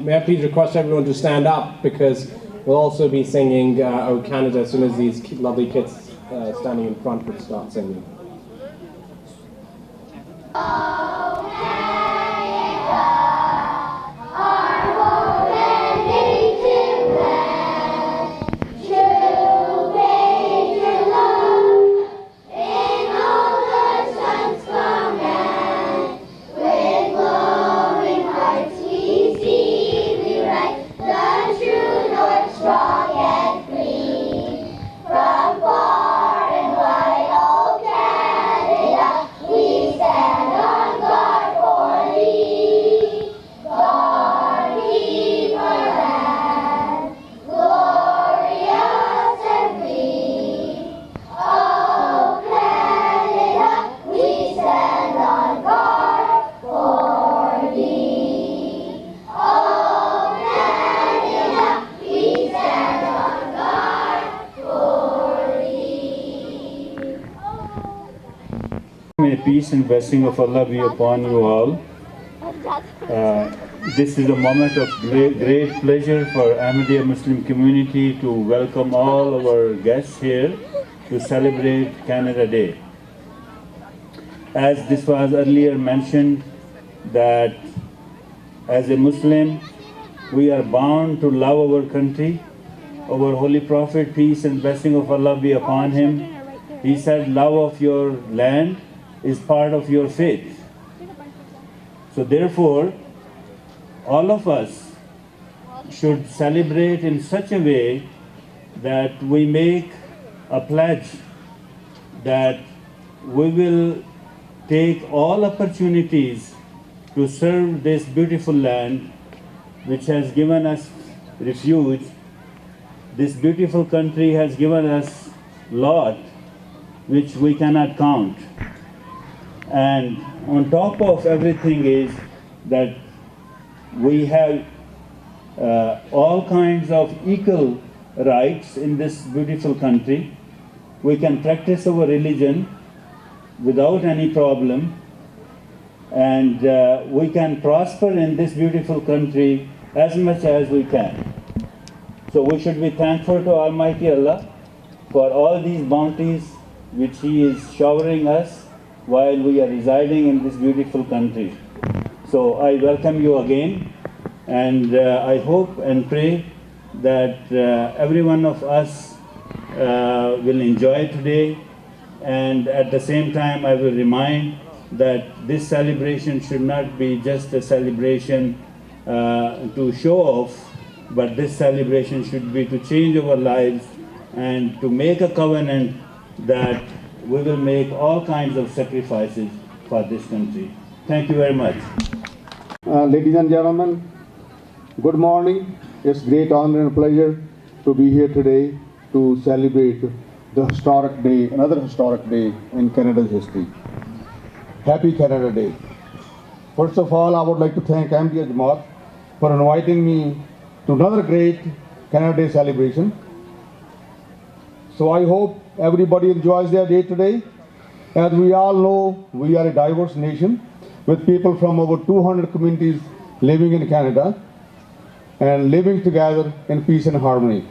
may I please request everyone to stand up, because we'll also be singing "O Canada" as soon as these lovely kids standing in front would start singing. May peace and blessing of Allah be upon you all. This is a moment of great pleasure for Ahmadiyya Muslim community to welcome all our guests here to celebrate Canada Day. As this was earlier mentioned, that as a Muslim, we are bound to love our country. Our Holy Prophet, peace and blessing of Allah be upon him, he said, love of your land is part of your faith. So therefore, all of us should celebrate in such a way that we make a pledge that we will take all opportunities to serve this beautiful land which has given us refuge. This beautiful country has given us lot which we cannot count. And on top of everything is that we have all kinds of equal rights in this beautiful country. We can practice our religion without any problem, and we can prosper in this beautiful country as much as we can. So we should be thankful to Almighty Allah for all these bounties which He is showering us while we are residing in this beautiful country. So I welcome you again, and I hope and pray that every one of us will enjoy today, and at the same time I will remind that this celebration should not be just a celebration to show off, but this celebration should be to change our lives and to make a covenant that we will make all kinds of sacrifices for this country. Thank you very much. Ladies and gentlemen, good morning. It's great honor and pleasure to be here today to celebrate the historic day, another historic day in Canada's history. Happy Canada Day. First of all, I would like to thank Ahmadiyya Jamaat for inviting me to another great Canada Day celebration. So I hope everybody enjoys their day today. As we all know, we are a diverse nation with people from over 200 communities living in Canada and living together in peace and harmony.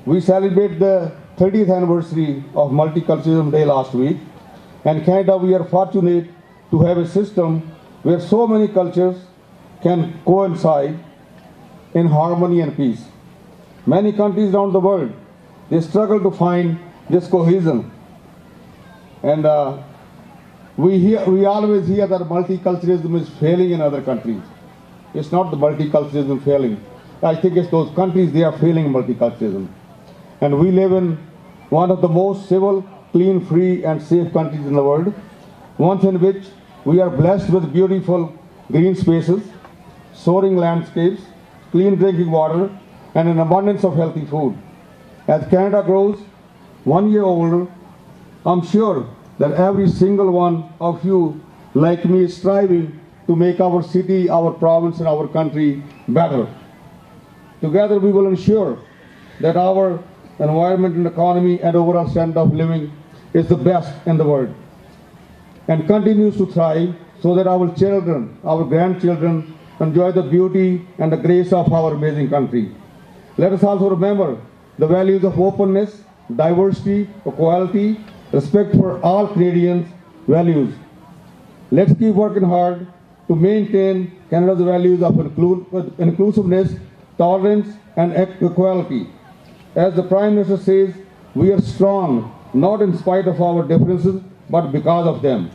We celebrate the 30th anniversary of Multiculturalism Day last week. And Canada, we are fortunate to have a system where so many cultures can coincide in harmony and peace. Many countries around the world, they struggle to find this cohesion. And we always hear that multiculturalism is failing in other countries. It's not the multiculturalism failing. I think it's those countries, they are failing multiculturalism. And we live in one of the most civil, clean, free and safe countries in the world, one in which we are blessed with beautiful green spaces, soaring landscapes, clean drinking water, and an abundance of healthy food. As Canada grows 1 year older, I'm sure that every single one of you, like me, is striving to make our city, our province, and our country better. Together we will ensure that our environment and economy and overall standard of living is the best in the world and continues to thrive, so that our children, our grandchildren, enjoy the beauty and the grace of our amazing country. Let us also remember the values of openness, diversity, equality, respect for all Canadians' values. Let's keep working hard to maintain Canada's values of inclusiveness, tolerance, and equality. As the Prime Minister says, we are strong, not in spite of our differences, but because of them.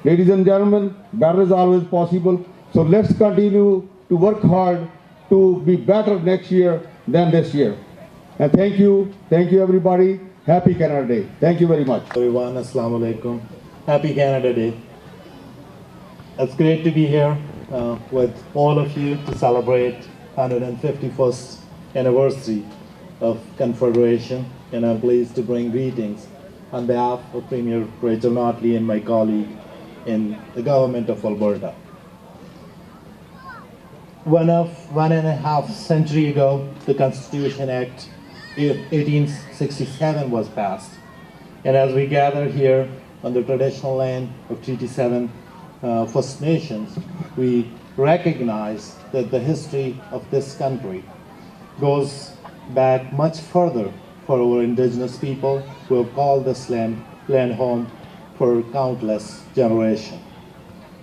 Ladies and gentlemen, better is always possible, so let's continue to work hard to be better next year than this year. And thank you everybody. Happy Canada Day. Thank you very much. Everyone, Assalamu alaikum. Happy Canada Day. It's great to be here with all of you to celebrate 151st anniversary of Confederation, and I'm pleased to bring greetings on behalf of Premier Rachel Notley and my colleague in the government of Alberta. 1.5 century ago, the Constitution Act 1867 was passed. And as we gather here on the traditional land of Treaty 7 First Nations, we recognize that the history of this country goes back much further for our Indigenous people who have called this land home for countless generations.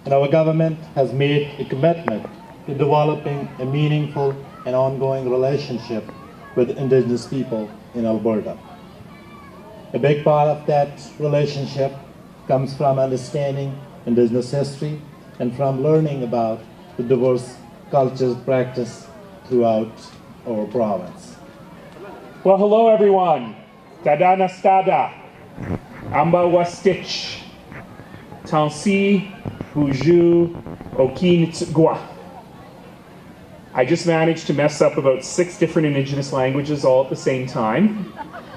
And our government has made a commitment to developing a meaningful and ongoing relationship with Indigenous people in Alberta. A big part of that relationship comes from understanding Indigenous history and from learning about the diverse cultures practiced throughout our province. Well, hello everyone. Tadana Stada, Amba Wastich, Tansi, Buju, Okinitsgwa. I just managed to mess up about 6 different Indigenous languages all at the same time,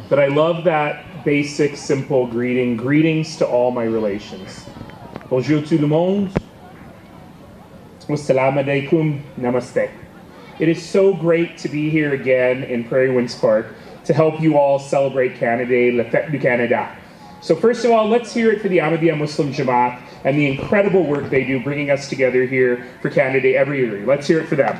but I love that basic, simple greeting. Greetings to all my relations. Bonjour tout le monde. Wassalamu alaikum. Namaste. It is so great to be here again in Prairie Winds Park to help you all celebrate Canada Day, La Fête du Canada. So first of all, let's hear it for the Ahmadiyya Muslim Jamaat and the incredible work they do bringing us together here for Canada Day every year. Let's hear it for them.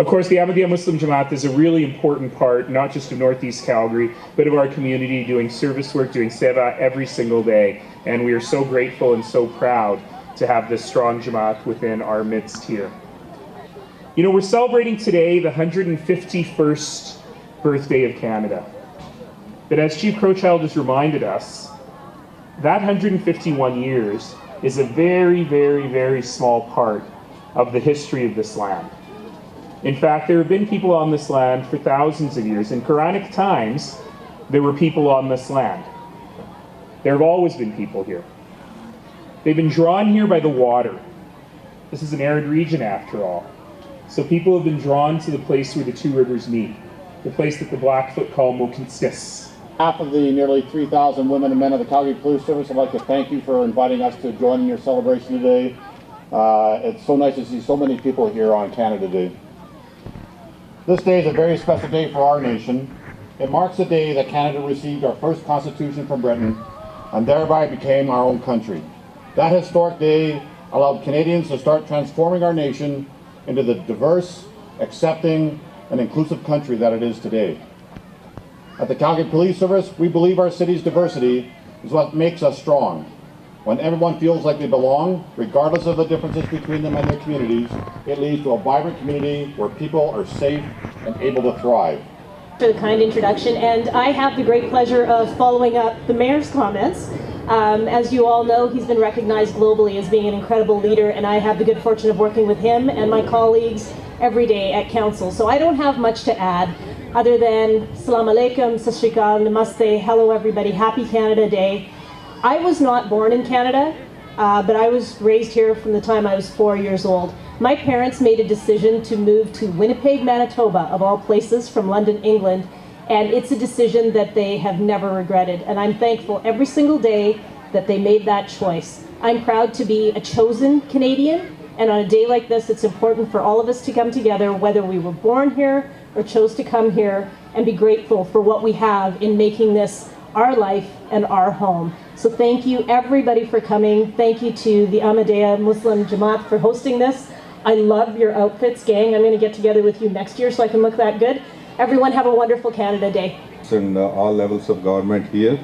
Of course, the Ahmadiyya Muslim Jamaat is a really important part, not just of Northeast Calgary, but of our community doing service work, doing seva every single day. And we are so grateful and so proud to have this strong Jamaat within our midst here. You know, we're celebrating today the 151st birthday of Canada. But as Chief Crowchild has reminded us, that 151 years is a very, very, very small part of the history of this land. In fact, there have been people on this land for thousands of years. In Quranic times, there were people on this land. There have always been people here. They've been drawn here by the water. This is an arid region after all. So people have been drawn to the place where the 2 rivers meet, the place that the Blackfoot call Mokinstis. On behalf of the nearly 3,000 women and men of the Calgary Police Service, I'd like to thank you for inviting us to join in your celebration today. It's so nice to see so many people here on Canada Day. This day is a very special day for our nation. It marks the day that Canada received our first constitution from Britain and thereby became our own country. That historic day allowed Canadians to start transforming our nation into the diverse, accepting, and inclusive country that it is today. At the Calgary Police Service, we believe our city's diversity is what makes us strong. When everyone feels like they belong, regardless of the differences between them and their communities, it leads to a vibrant community where people are safe and able to thrive. For the kind introduction, and I have the great pleasure of following up the Mayor's comments. As you all know, he's been recognized globally as being an incredible leader, and I have the good fortune of working with him and my colleagues every day at Council. So I don't have much to add other than Salam Alaikum, Sat Shri Akal, Namaste, hello everybody, Happy Canada Day. I was not born in Canada, but I was raised here from the time I was 4 years old. My parents made a decision to move to Winnipeg, Manitoba, of all places, from London, England, and it's a decision that they have never regretted. And I'm thankful every single day that they made that choice. I'm proud to be a chosen Canadian, and on a day like this, it's important for all of us to come together, whether we were born here or chose to come here, and be grateful for what we have in making this our life and our home. So thank you everybody for coming. Thank you to the Ahmadiyya Muslim Jamaat for hosting this. I love your outfits, gang. I'm going to get together with you next year so I can look that good. Everyone have a wonderful Canada Day. And all levels of government here.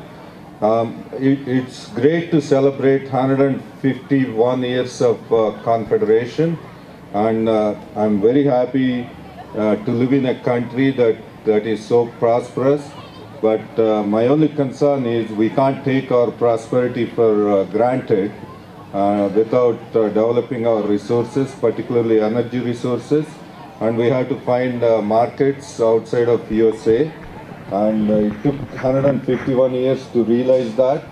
It's great to celebrate 151 years of Confederation, and I'm very happy to live in a country that is so prosperous. But my only concern is we can't take our prosperity for granted without developing our resources, particularly energy resources, and we have to find markets outside of USA. And it took 151 years to realize that,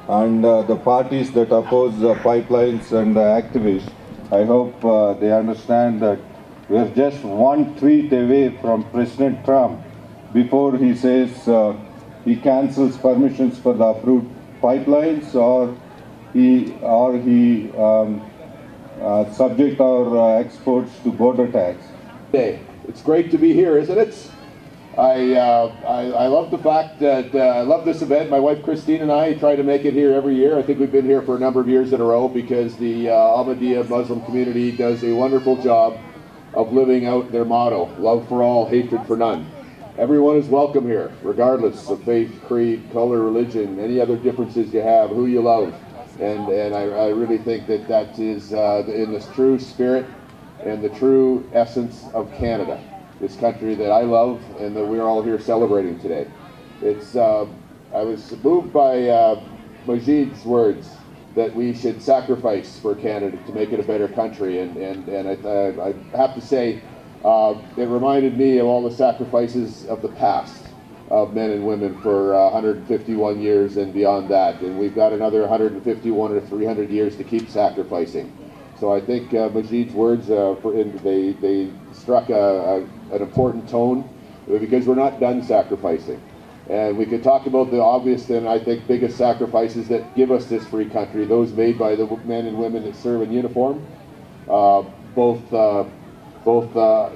and the parties that oppose pipelines and the activists, I hope they understand that we're just one tweet away from President Trump before he says he cancels permissions for the approved pipelines, or he subject our exports to border tax. It's great to be here, isn't it? I love the fact that I love this event. My wife Christine and I try to make it here every year. I think we've been here for a number of years in a row because the Ahmadiyya Muslim community does a wonderful job of living out their motto, love for all, hatred for none. Everyone is welcome here, regardless of faith, creed, color, religion, any other differences you have, who you love. And I really think that that is in the true spirit and the true essence of Canada. This country that I love and that we're all here celebrating today. It's I was moved by Majid's words that we should sacrifice for Canada to make it a better country, and I have to say it reminded me of all the sacrifices of the past of men and women for 151 years and beyond that, and we've got another 151 or 300 years to keep sacrificing. So I think Majid's words, they struck an important tone because we're not done sacrificing. And we could talk about the obvious and I think biggest sacrifices that give us this free country, those made by the men and women that serve in uniform, both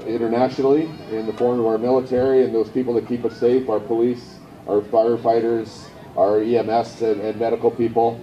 internationally in the form of our military and those people that keep us safe, our police, our firefighters, our EMS and medical people.